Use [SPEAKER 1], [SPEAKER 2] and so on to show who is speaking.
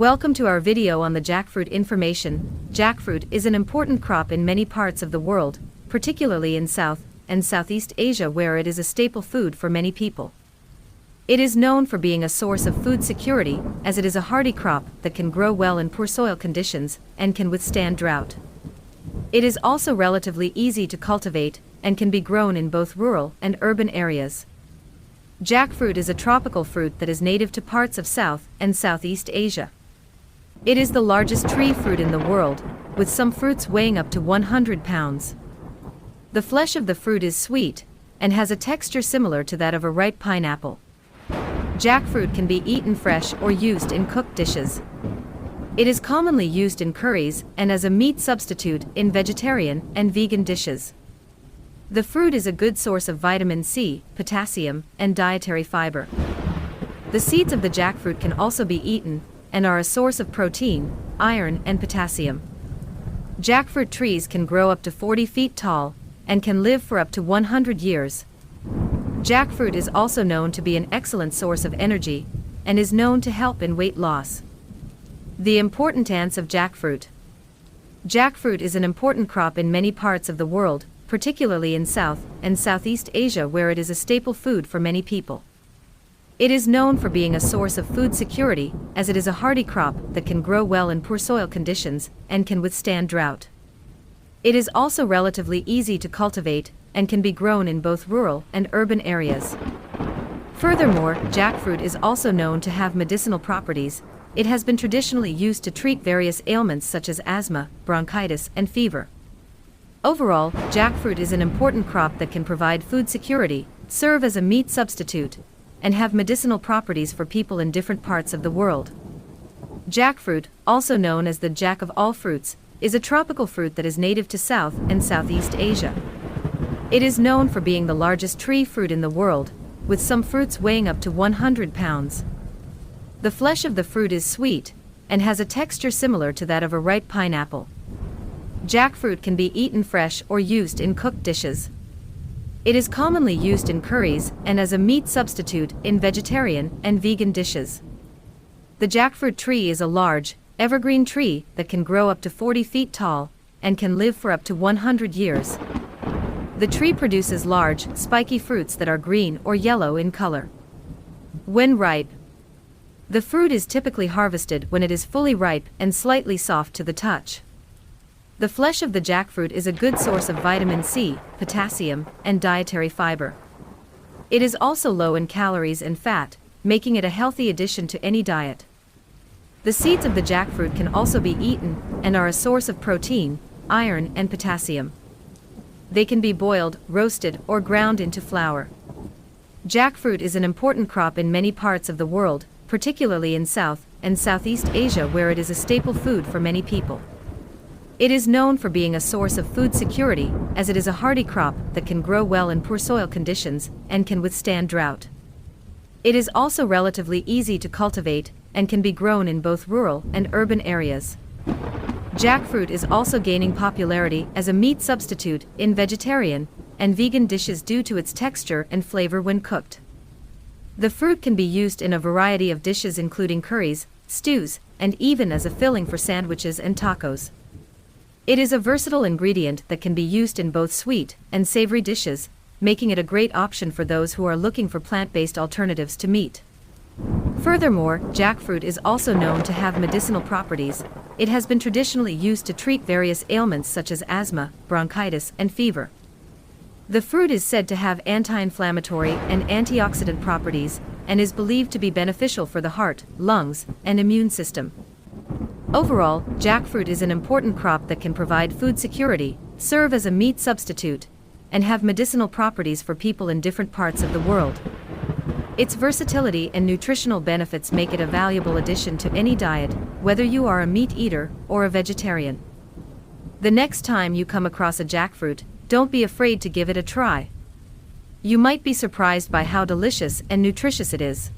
[SPEAKER 1] Welcome to our video on the jackfruit information. Jackfruit is an important crop in many parts of the world, particularly in South and Southeast Asia, where it is a staple food for many people. It is known for being a source of food security, as it is a hardy crop that can grow well in poor soil conditions and can withstand drought. It is also relatively easy to cultivate and can be grown in both rural and urban areas. Jackfruit is a tropical fruit that is native to parts of South and Southeast Asia. It is the largest tree fruit in the world, with some fruits weighing up to 100 pounds. The flesh of the fruit is sweet and has a texture similar to that of a ripe pineapple. Jackfruit can be eaten fresh or used in cooked dishes. It is commonly used in curries and as a meat substitute in vegetarian and vegan dishes. The fruit is a good source of vitamin C, potassium, and dietary fiber. The seeds of the jackfruit can also be eaten and are a source of protein, iron, and potassium. Jackfruit trees can grow up to 40 feet tall and can live for up to 100 years. Jackfruit is also known to be an excellent source of energy and is known to help in weight loss. The importance of jackfruit. Jackfruit is an important crop in many parts of the world, particularly in South and Southeast Asia, where it is a staple food for many people. It is known for being a source of food security, as it is a hardy crop that can grow well in poor soil conditions and can withstand drought. It is also relatively easy to cultivate and can be grown in both rural and urban areas. Furthermore, jackfruit is also known to have medicinal properties. It has been traditionally used to treat various ailments such as asthma, bronchitis, and fever. Overall, jackfruit is an important crop that can provide food security, serve as a meat substitute, and have medicinal properties for people in different parts of the world. Jackfruit, also known as the jack of all fruits, is a tropical fruit that is native to South and Southeast Asia. It is known for being the largest tree fruit in the world, with some fruits weighing up to 100 pounds. The flesh of the fruit is sweet and has a texture similar to that of a ripe pineapple. Jackfruit can be eaten fresh or used in cooked dishes. It is commonly used in curries and as a meat substitute in vegetarian and vegan dishes. The jackfruit tree is a large, evergreen tree that can grow up to 40 feet tall and can live for up to 100 years. The tree produces large, spiky fruits that are green or yellow in color. When ripe, the fruit is typically harvested when it is fully ripe and slightly soft to the touch. The flesh of the jackfruit is a good source of vitamin C, potassium, and dietary fiber. It is also low in calories and fat, making it a healthy addition to any diet. The seeds of the jackfruit can also be eaten and are a source of protein, iron, and potassium. They can be boiled, roasted, or ground into flour. Jackfruit is an important crop in many parts of the world, particularly in South and Southeast Asia, where it is a staple food for many people. It is known for being a source of food security, as it is a hardy crop that can grow well in poor soil conditions and can withstand drought. It is also relatively easy to cultivate and can be grown in both rural and urban areas. Jackfruit is also gaining popularity as a meat substitute in vegetarian and vegan dishes due to its texture and flavor when cooked. The fruit can be used in a variety of dishes, including curries, stews, and even as a filling for sandwiches and tacos. It is a versatile ingredient that can be used in both sweet and savory dishes, making it a great option for those who are looking for plant-based alternatives to meat. Furthermore, jackfruit is also known to have medicinal properties. It has been traditionally used to treat various ailments such as asthma, bronchitis, and fever. The fruit is said to have anti-inflammatory and antioxidant properties and is believed to be beneficial for the heart, lungs, and immune system. Overall, jackfruit is an important crop that can provide food security, serve as a meat substitute, and have medicinal properties for people in different parts of the world. Its versatility and nutritional benefits make it a valuable addition to any diet, whether you are a meat eater or a vegetarian. The next time you come across a jackfruit, don't be afraid to give it a try. You might be surprised by how delicious and nutritious it is.